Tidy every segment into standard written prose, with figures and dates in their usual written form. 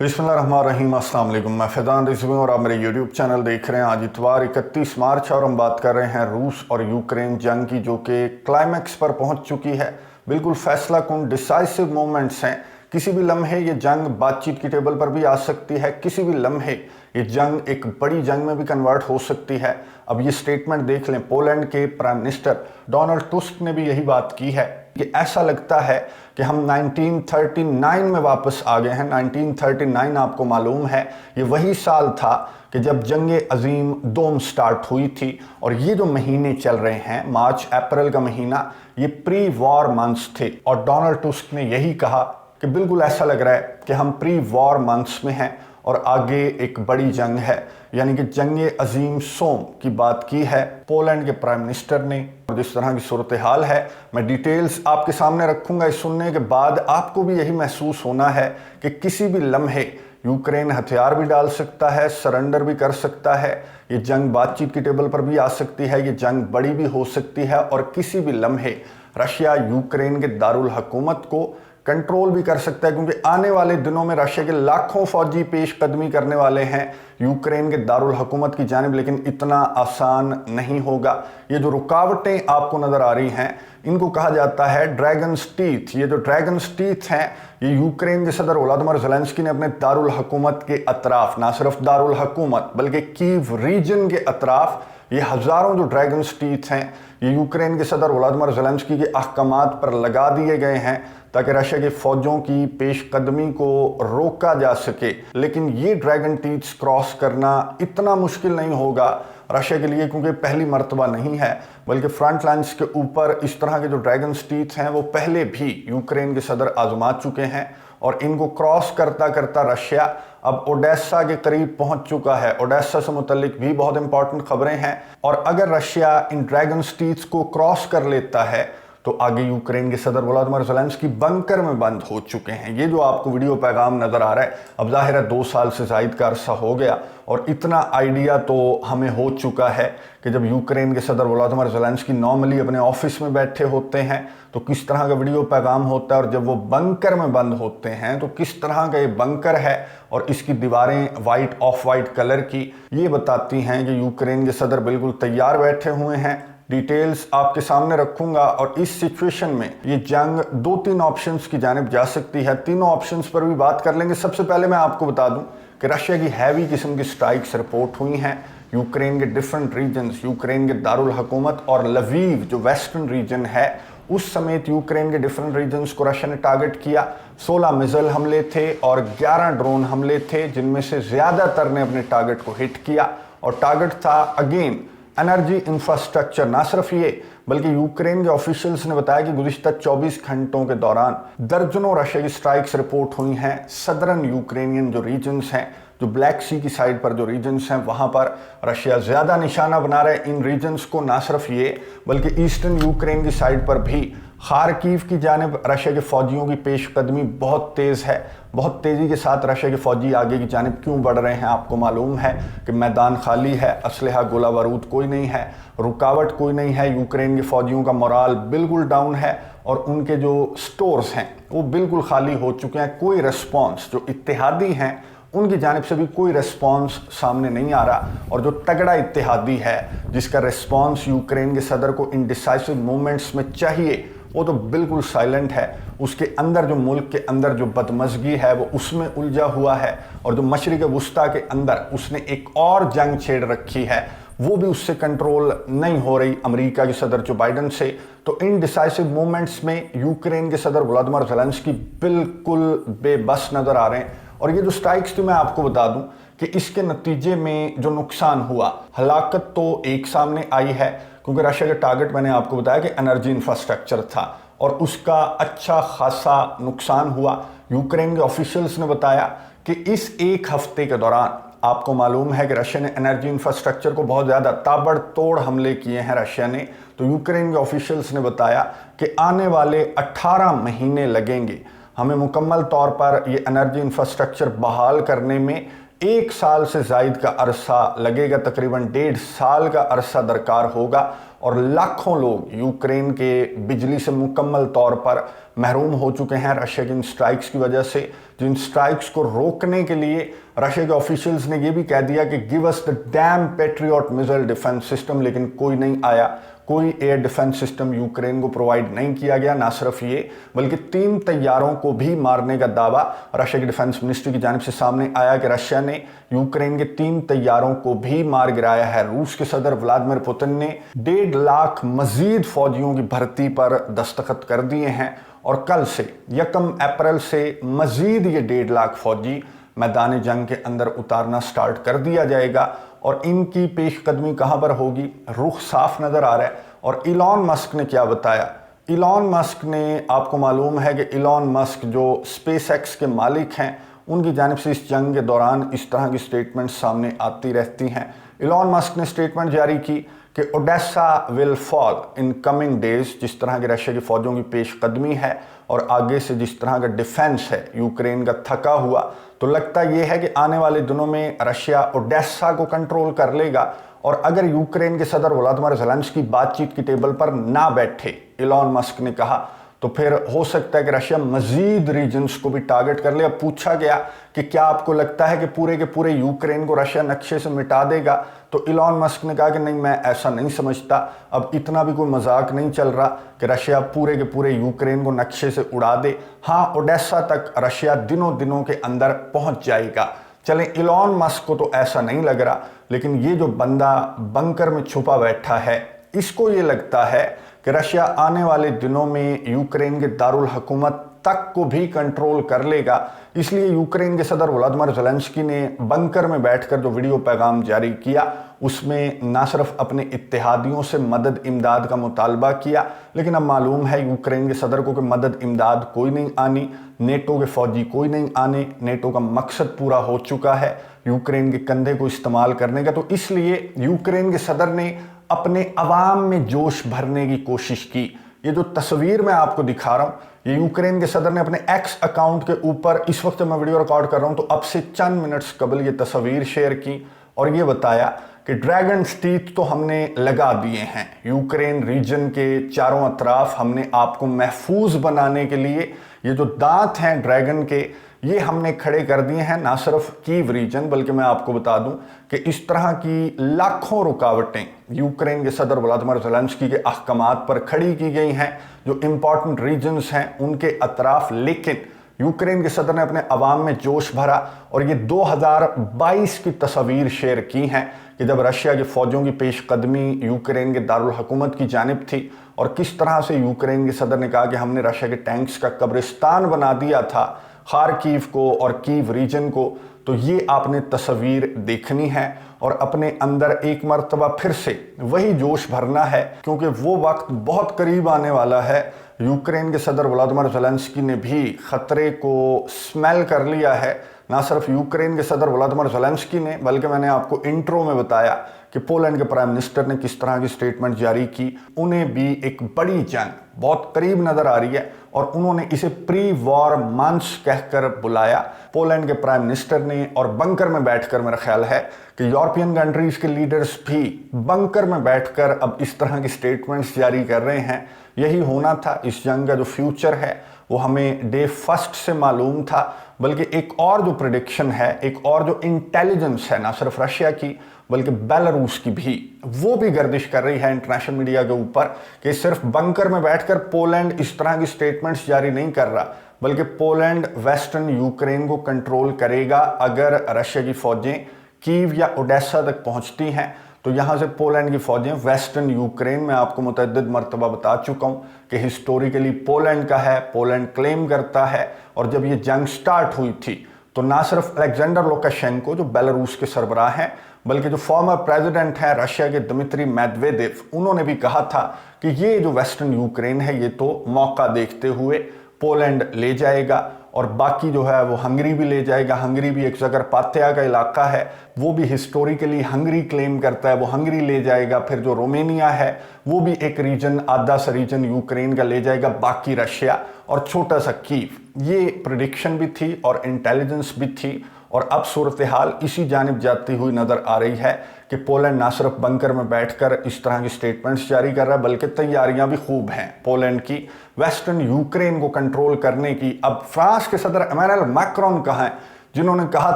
बिस्मिल्लाहिर्रहमानिर्रहीम, अस्सलाम वालेकुम। मैं फैज़ान रिजवी और आप मेरे यूट्यूब चैनल देख रहे हैं। आज इतवार 31 मार्च और हम बात कर रहे हैं रूस और यूक्रेन जंग की, जो कि क्लाइमैक्स पर पहुंच चुकी है। बिल्कुल फैसला कुन डिसाइसिव मोमेंट्स हैं। किसी भी लम्हे ये जंग बातचीत की टेबल पर भी आ सकती है, किसी भी लम्हे ये जंग एक बड़ी जंग में भी कन्वर्ट हो सकती है। अब ये स्टेटमेंट देख लें, पोलैंड के प्राइम मिनिस्टर डोनाल्ड टस्क ने भी यही बात की है कि ऐसा लगता है कि हम 1939 में वापस आ गए हैं। 1939 आपको मालूम है ये वही साल था कि जब जंग अजीम दोम स्टार्ट हुई थी। और ये जो महीने चल रहे हैं, मार्च अप्रैल का महीना, ये प्री वॉर मंथ्स थे। और डोनाल्ड टस्क ने यही कहा कि बिल्कुल ऐसा लग रहा है कि हम प्री वॉर मंथ्स में हैं और आगे एक बड़ी जंग है, यानी कि जंग अजीम सोम की बात की है पोलैंड के प्राइम मिनिस्टर ने। और जिस तरह की सूरत हाल है, मैं डिटेल्स आपके सामने रखूंगा। इस सुनने के बाद आपको भी यही महसूस होना है कि किसी भी लम्हे यूक्रेन हथियार भी डाल सकता है, सरेंडर भी कर सकता है। ये जंग बातचीत की टेबल पर भी आ सकती है, ये जंग बड़ी भी हो सकती है। और किसी भी लम्हे रशिया यूक्रेन के दारुल हुकूमत को कंट्रोल भी कर सकता है, क्योंकि आने वाले दिनों में रशिया के लाखों फौजी पेश कदमी करने वाले हैं यूक्रेन के दारुल हुकूमत की जानिब। लेकिन इतना आसान नहीं होगा। ये जो रुकावटें आपको नजर आ रही हैं, इनको कहा जाता है ड्रैगन्स टीथ। ये जो ड्रैगन्स टीथ हैं, ये यूक्रेन के सदर वोलोदिमीर ज़ेलेंस्की ने अपने दारुल हुकूमत के अतराफ, ना सिर्फ दारुल हुकूमत बल्कि कीव रीजन के अतराफ, ये हज़ारों जो ड्रैगन्स टीथ हैं, ये यूक्रेन के सदर वोलोदिमीर ज़ेलेंस्की के अहकामात पर लगा दिए गए हैं ताकि रशिया की फौजों की पेशकदमी को रोका जा सके। लेकिन ये ड्रैगन टीथ्स क्रॉस करना इतना मुश्किल नहीं होगा रशिया के लिए, क्योंकि पहली मर्तबा नहीं है, बल्कि फ्रंट लाइन्स के ऊपर इस तरह के जो ड्रैगन टीथ्स हैं वो पहले भी यूक्रेन के सदर आजमा चुके हैं। और इनको क्रॉस करता करता रशिया अब ओडेसा के करीब पहुंच चुका है। ओडेसा से मुतल्लिक भी बहुत इंपॉर्टेंट खबरें हैं। और अगर रशिया इन ड्रैगन टीथ्स को क्रॉस कर लेता है तो आगे यूक्रेन के सदर वोलोदिमीर ज़ेलेंस्की बंकर में बंद हो चुके हैं। ये जो आपको वीडियो पैगाम नजर आ रहा है, अब जाहिर है 2 साल से जायद का अरसा हो गया और इतना आइडिया तो हमें हो चुका है कि जब यूक्रेन के सदर वोलोदिमीर ज़ेलेंस्की नॉर्मली अपने ऑफिस में बैठे होते हैं तो किस तरह का वीडियो पैगाम होता है, और जब वो बंकर में बंद होते हैं तो किस तरह का ये बंकर है और इसकी दीवारें वाइट ऑफ वाइट कलर की, ये बताती हैं कि यूक्रेन के सदर बिल्कुल तैयार बैठे हुए हैं। डिटेल्स आपके सामने रखूंगा। और इस सिचुएशन में ये जंग 2-3 ऑप्शंस की जानिब जा सकती है। तीनों ऑप्शंस पर भी बात कर लेंगे। सबसे पहले मैं आपको बता दूं कि रशिया की हैवी किस्म की स्ट्राइक्स रिपोर्ट हुई हैं यूक्रेन के डिफरेंट रीजन्स, यूक्रेन के दारुल हुकूमत और लवीव जो वेस्टर्न रीजन है उस समेत यूक्रेन के डिफरेंट रीजन्स को रशिया ने टारगेट किया। 16 मिसाइल हमले थे और 11 ड्रोन हमले थे, जिनमें से ज्यादातर ने अपने टारगेट को हिट किया। और टारगेट था अगेन एनर्जी इंफ्रास्ट्रक्चर। ना सिर्फ ये, बल्कि यूक्रेन के ऑफिशियल्स ने बताया कि गुज़िश्ता 24 घंटों के दौरान दर्जनों रशिया की स्ट्राइक्स रिपोर्ट हुई हैं। सदर्न यूक्रेनियन जो रीजन्स हैं, जो ब्लैक सी की साइड पर जो रीजन्स हैं, वहां पर रशिया ज़्यादा निशाना बना रहा है इन रीजन्स को। ना सिर्फ ये, बल्कि ईस्टर्न यूक्रेन की साइड पर भी खार्किव की जानिब रशिया के फौजियों की पेशकदमी बहुत तेज़ है। बहुत तेज़ी के साथ रशिया के फौजी आगे की जानिब क्यों बढ़ रहे हैं, आपको मालूम है कि मैदान खाली है, असलहा गोला बारूद कोई नहीं है, रुकावट कोई नहीं है। यूक्रेन के फौजियों का मोराल बिल्कुल डाउन है और उनके जो स्टोर्स हैं वो बिल्कुल खाली हो चुके हैं। कोई रिस्पॉन्स, जो इत्तेहादी हैं उनकी जानिब से भी कोई रिस्पॉन्स सामने नहीं आ रहा। और जो तगड़ा इत्तेहादी है जिसका रिस्पॉन्स यूक्रेन के सदर को इंडिसाइसिव मूवमेंट्स में चाहिए, वो तो बिल्कुल साइलेंट है। उसके अंदर जो मुल्क के अंदर जो बदमज़गी है वो उसमें उलझा हुआ है। और जो मशरिक़ वुस्ता के अंदर उसने एक और जंग छेड़ रखी है, वो भी उससे कंट्रोल नहीं हो रही अमेरिका के सदर जो बाइडन से। तो इन डिसाइसिव मूवमेंट्स में यूक्रेन के सदर वोलोदिमीर ज़ेलेंस्की बिल्कुल बेबस नज़र आ रहे हैं। और ये जो स्ट्राइक्स थी, मैं आपको बता दूं कि इसके नतीजे में जो नुकसान हुआ, हलाकत तो एक सामने आई है, क्योंकि रशिया का टारगेट मैंने आपको बताया कि एनर्जी इंफ्रास्ट्रक्चर था और उसका अच्छा खासा नुकसान हुआ। यूक्रेन के ऑफिशियल्स ने बताया कि इस एक हफ्ते के दौरान आपको मालूम है कि रशिया ने एनर्जी इंफ्रास्ट्रक्चर को बहुत ज़्यादा ताबड़तोड़ हमले किए हैं रशिया ने। तो यूक्रेन के ऑफिशियल्स ने बताया कि आने वाले 18 महीने लगेंगे हमें मुकम्मल तौर पर ये एनर्जी इंफ्रास्ट्रक्चर बहाल करने में। 1 साल से ज़ायद का अरसा लगेगा, तकरीबन 1.5 साल का अरसा दरकार होगा और लाखों लोग यूक्रेन के बिजली से मुकम्मल तौर पर महरूम हो चुके हैं रशिया की इन स्ट्राइक्स की वजह से। जिन स्ट्राइक्स को रोकने के लिए रशिया के ऑफिशियल्स ने यह भी कह दिया कि give us the dam patriot missile defence system, लेकिन कोई नहीं आया, कोई एयर डिफेंस सिस्टम यूक्रेन को प्रोवाइड नहीं किया गया। ना सिर्फ ये बल्कि 3 तैयारों को भी मारने का दावा रशिया की डिफेंस मिनिस्ट्री की जानिब से सामने आया कि रशिया ने यूक्रेन के 3 तैयारों को भी मार गिराया है। रूस के सदर व्लादिमीर पुतिन ने 1.5 लाख मजीद फौजियों की भर्ती पर दस्तखत कर दिए हैं और कल से 1 अप्रैल से मजीद ये 1.5 लाख फौजी मैदान जंग के अंदर उतारना स्टार्ट कर दिया जाएगा। और इनकी पेशकदमी कहां पर होगी, रुख साफ नजर आ रहा है। और इलॉन मस्क ने क्या बताया, इलॉन मस्क ने, आपको मालूम है कि इलॉन मस्क जो स्पेसएक्स के मालिक हैं, उनकी जानिब से इस जंग के दौरान इस तरह की स्टेटमेंट सामने आती रहती हैं। इलॉन मस्क ने स्टेटमेंट जारी की कि Odessa will fall in coming days. जिस तरह की रशिया की फौजों की पेशकदमी है और आगे से जिस तरह का डिफेंस है यूक्रेन का थका हुआ, तो लगता यह है कि आने वाले दिनों में रशिया ओडेसा को कंट्रोल कर लेगा। और अगर यूक्रेन के सदर व्लादिमीर ज़ेलेंस्की बातचीत की टेबल पर ना बैठे, इलॉन मस्क ने कहा, तो फिर हो सकता है कि रशिया मजीद रीजन्स को भी टारगेट कर ले। अब पूछा गया कि क्या आपको लगता है कि पूरे के पूरे यूक्रेन को रशिया नक्शे से मिटा देगा, तो इलॉन मस्क ने कहा कि नहीं, मैं ऐसा नहीं समझता। अब इतना भी कोई मजाक नहीं चल रहा कि रशिया पूरे के पूरे यूक्रेन को नक्शे से उड़ा दे। हाँ, ओडेसा तक रशिया दिनों दिनों के अंदर पहुंच जाएगा। चलें, इलॉन मस्क को तो ऐसा नहीं लग रहा, लेकिन ये जो बंदा बंकर में छुपा बैठा है, इसको ये लगता है कि रशिया आने वाले दिनों में यूक्रेन के दारुल हुकूमत तक को भी कंट्रोल कर लेगा। इसलिए यूक्रेन के सदर व्लादिमीर ज़ेलेंस्की ने बंकर में बैठकर जो वीडियो पैगाम जारी किया, उसमें ना सिर्फ अपने इत्तेहादियों से मदद इमदाद का मुतालबा किया, लेकिन अब मालूम है यूक्रेन के सदर को कि मदद इमदाद कोई नहीं आनी, नेटो के फौजी कोई नहीं आने, नेटो का मकसद पूरा हो चुका है यूक्रेन के कंधे को इस्तेमाल करने का। तो इसलिए यूक्रेन के सदर ने अपने अवाम में जोश भरने की कोशिश की। ये जो तस्वीर मैं आपको दिखा रहा हूं, ये यूक्रेन के सदर ने अपने एक्स अकाउंट के ऊपर, इस वक्त मैं वीडियो रिकॉर्ड कर रहा हूं तो अब से चंद मिनट्स कबल ये तस्वीर शेयर की और ये बताया कि ड्रैगन टीथ तो हमने लगा दिए हैं, यूक्रेन रीजन के चारों अतराफ हमने आपको महफूज बनाने के लिए ये जो दांत हैं ड्रैगन के, ये हमने खड़े कर दिए हैं। ना सिर्फ कीव रीजन, बल्कि मैं आपको बता दूं कि इस तरह की लाखों रुकावटें यूक्रेन के सदर व्लादिमीर ज़ेलेंस्की के अहकामात पर खड़ी की गई हैं जो इंपॉर्टेंट रीजन्स हैं उनके अतराफ। लेकिन यूक्रेन के सदर ने अपने अवाम में जोश भरा और ये 2022 की तस्वीर शेयर की हैं कि जब रशिया के फौजों की पेशकदमी यूक्रेन के दारुल हुकूमत की जानिब थी और किस तरह से यूक्रेन के सदर ने कहा कि हमने रशिया के टैंक्स का कब्रिस्तान बना दिया था खार्किव को और कीव रीजन को। तो ये आपने तस्वीर देखनी है और अपने अंदर एक मर्तबा फिर से वही जोश भरना है, क्योंकि वो वक्त बहुत करीब आने वाला है। यूक्रेन के सदर व्लादिमीर ज़ेलेंस्की ने भी खतरे को स्मेल कर लिया है। ना सिर्फ यूक्रेन के सदर व्लादिमीर ज़ेलेंस्की ने, बल्कि मैंने आपको इंट्रो में बताया कि पोलैंड के प्राइम मिनिस्टर ने किस तरह की स्टेटमेंट जारी की। उन्हें भी एक बड़ी जंग बहुत करीब नजर आ रही है और उन्होंने इसे प्री वॉर मंथ्स कहकर बुलाया पोलैंड के प्राइम मिनिस्टर ने। और बंकर में बैठकर मेरा ख्याल है कि यूरोपियन कंट्रीज के लीडर्स भी बंकर में बैठकर अब इस तरह की स्टेटमेंट्स जारी कर रहे हैं। यही होना था। इस जंग का जो फ्यूचर है वो हमें डे फर्स्ट से मालूम था, बल्कि एक और जो प्रेडिक्शन है, एक और जो इंटेलिजेंस है, ना सिर्फ रशिया की बल्कि बेलारूस की भी, वो भी गर्दिश कर रही है इंटरनेशनल मीडिया के ऊपर कि सिर्फ बंकर में बैठकर पोलैंड इस तरह की स्टेटमेंट्स जारी नहीं कर रहा, बल्कि पोलैंड वेस्टर्न यूक्रेन को कंट्रोल करेगा। अगर रशिया की फौजें कीव या ओडेसा तक पहुंचती हैं तो यहां से पोलैंड की फौजें वेस्टर्न यूक्रेन में, आपको मुतअद्दिद मरतबा बता चुका हूं कि हिस्टोरिकली पोलैंड का है, पोलैंड क्लेम करता है। और जब ये जंग स्टार्ट हुई थी तो ना सिर्फ अलेक्जेंडर लुकाशेंको जो बेलारूस के सरबराह हैं, बल्कि जो फॉर्मर प्रेसिडेंट हैं रशिया के दिमित्री मेदवेदेव, उन्होंने भी कहा था कि ये जो वेस्टर्न यूक्रेन है ये तो मौका देखते हुए पोलैंड ले जाएगा और बाकी जो है वो हंगरी भी ले जाएगा। हंगरी भी एक जगह पात्या का इलाका है, वो भी हिस्टोरिकली हंगरी क्लेम करता है, वो हंगरी ले जाएगा। फिर जो रोमेनिया है वो भी एक रीजन, आधा सा रीजन यूक्रेन का ले जाएगा, बाकी रशिया और छोटा सा कीव। ये प्रेडिक्शन भी थी और इंटेलिजेंस भी थी और अब सूरत हाल इसी जानिब जाती हुई नज़र आ रही है कि पोलैंड ना सिर्फ बंकर में बैठकर इस तरह की स्टेटमेंट्स जारी कर रहा है, बल्कि तैयारियां भी खूब हैं पोलैंड की वेस्टर्न यूक्रेन को कंट्रोल करने की। अब फ्रांस के सदर इमैनुअल मैक्रोन कहाँ हैं, जिन्होंने कहा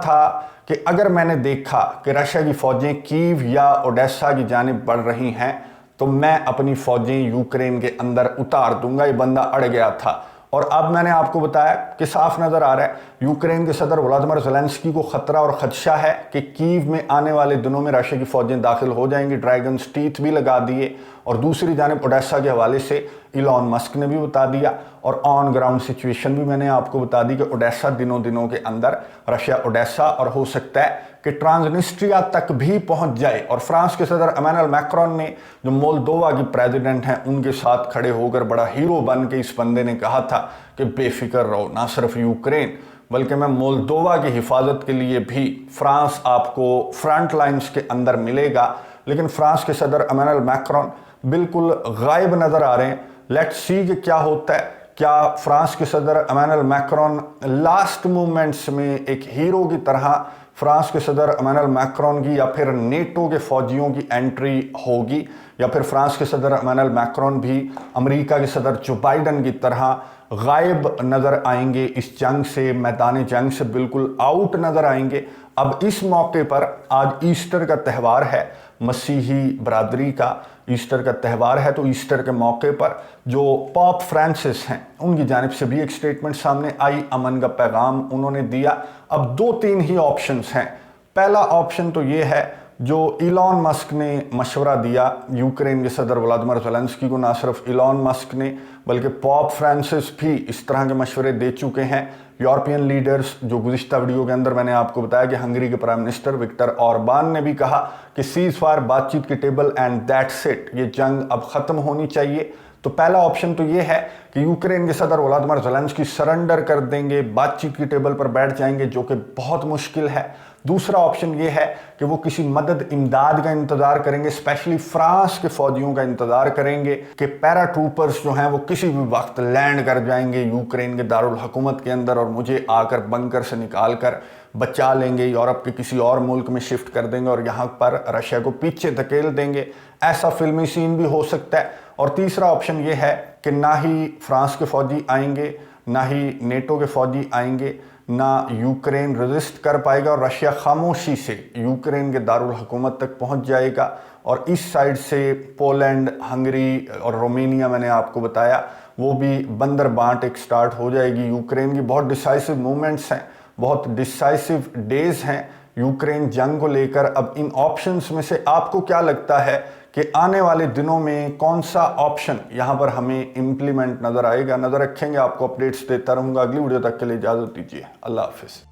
था कि अगर मैंने देखा कि रशिया की फौजें कीव या ओडेसा की जानिब बढ़ रही हैं तो मैं अपनी फौजें यूक्रेन के अंदर उतार दूंगा। ये बंदा अड़ गया था और अब मैंने आपको बताया कि साफ नजर आ रहा है यूक्रेन के सदर व्लादिमीर ज़ेलेंस्की को खतरा और खदशा है कि कीव में आने वाले दिनों में रशिया की फौजें दाखिल हो जाएंगी। ड्रैगन्स टीथ भी लगा दिए और दूसरी जानिब ओडेसा के हवाले से इलॉन मस्क ने भी बता दिया और ऑन ग्राउंड सिचुएशन भी मैंने आपको बता दी कि ओडेसा दिनों के अंदर रशिया ओडेसा और हो सकता है कि ट्रांसनिस्ट्रिया तक भी पहुंच जाए। और फ्रांस के सदर इमैनुअल मैक्रोन ने जो मोल्दोवा की प्रेसिडेंट हैं उनके साथ खड़े होकर बड़ा हीरो बन के इस बंदे ने कहा था कि बेफिक्र रहो, ना सिर्फ यूक्रेन बल्कि मैं मोल्दोवा की हिफाजत के लिए भी फ्रांस आपको फ्रंट लाइन्स के अंदर मिलेगा। लेकिन फ्रांस के सदर इमैनुअल मैक्रोन बिल्कुल गायब नजर आ रहे हैं। लेट्स सी कि क्या होता है। क्या फ्रांस के सदर इमैनुअल मैक्रोन लास्ट मोमेंट्स में एक हीरो की तरह फ्रांस के सदर इमैनुअल मैक्रोन की या फिर नेटो के फौजियों की एंट्री होगी, या फिर फ्रांस के सदर इमैनुअल मैक्रोन भी अमेरिका के सदर जो बाइडन की तरह गायब नज़र आएंगे, इस जंग से, मैदान जंग से बिल्कुल आउट नज़र आएंगे। अब इस मौके पर आज ईस्टर का त्यौहार है, मसीही बरादरी का ईस्टर का त्यौहार है, तो ईस्टर के मौके पर जो पॉप फ्रांसिस हैं उनकी जानिब से भी एक स्टेटमेंट सामने आई, अमन का पैगाम उन्होंने दिया। अब 2-3 ही ऑप्शंस हैं। पहला ऑप्शन तो ये है जो इलॉन मस्क ने मशवरा दिया यूक्रेन के सदर व्लादिमीर ज़ेलेंस्की को, ना सिर्फ इलॉन मस्क ने बल्कि पॉप फ्रांसिस भी इस तरह के मशवरे दे चुके हैं। यूरोपियन लीडर्स, जो गुज़िश्ता वीडियो के अंदर मैंने आपको बताया कि हंगरी के प्राइम मिनिस्टर विक्टर ऑरबान ने भी कहा कि सीज फायर, बातचीत की टेबल एंड दैट्स इट, ये जंग अब ख़त्म होनी चाहिए। तो पहला ऑप्शन तो ये है कि यूक्रेन के सदर व्लादिमीर ज़ेलेंस्की सरेंडर कर देंगे, बातचीत की टेबल पर बैठ जाएंगे, जो कि बहुत मुश्किल है। दूसरा ऑप्शन ये है कि वो किसी मदद इमदाद का इंतज़ार करेंगे, स्पेशली फ्रांस के फौजियों का इंतज़ार करेंगे कि पैराट्रूपर्स जो हैं वो किसी भी वक्त लैंड कर जाएंगे यूक्रेन के दारुल हुकूमत के अंदर और मुझे आकर बंकर से निकाल कर बचा लेंगे, यूरोप के किसी और मुल्क में शिफ्ट कर देंगे और यहाँ पर रशिया को पीछे धकेल देंगे। ऐसा फिल्मी सीन भी हो सकता है। और तीसरा ऑप्शन ये है कि ना ही फ्रांस के फौजी आएंगे, ना ही नेटो के फौजी आएंगे, ना यूक्रेन रेजिस्ट कर पाएगा और रशिया खामोशी से यूक्रेन के दारुल हुकूमत तक पहुंच जाएगा। और इस साइड से पोलैंड, हंगरी और रोमानिया, मैंने आपको बताया, वो भी बंदर बांट एक स्टार्ट हो जाएगी। यूक्रेन की बहुत डिसाइसिव मूवमेंट्स हैं, बहुत डिसाइसिव डेज हैं यूक्रेन जंग को लेकर। अब इन ऑप्शंस में से आपको क्या लगता है कि आने वाले दिनों में कौन सा ऑप्शन यहाँ पर हमें इम्प्लीमेंट नज़र आएगा? नज़र रखेंगे, आपको अपडेट्स देता रहूँगा। अगली वीडियो तक के लिए इजाज़त दीजिए। अल्लाह हाफिज़।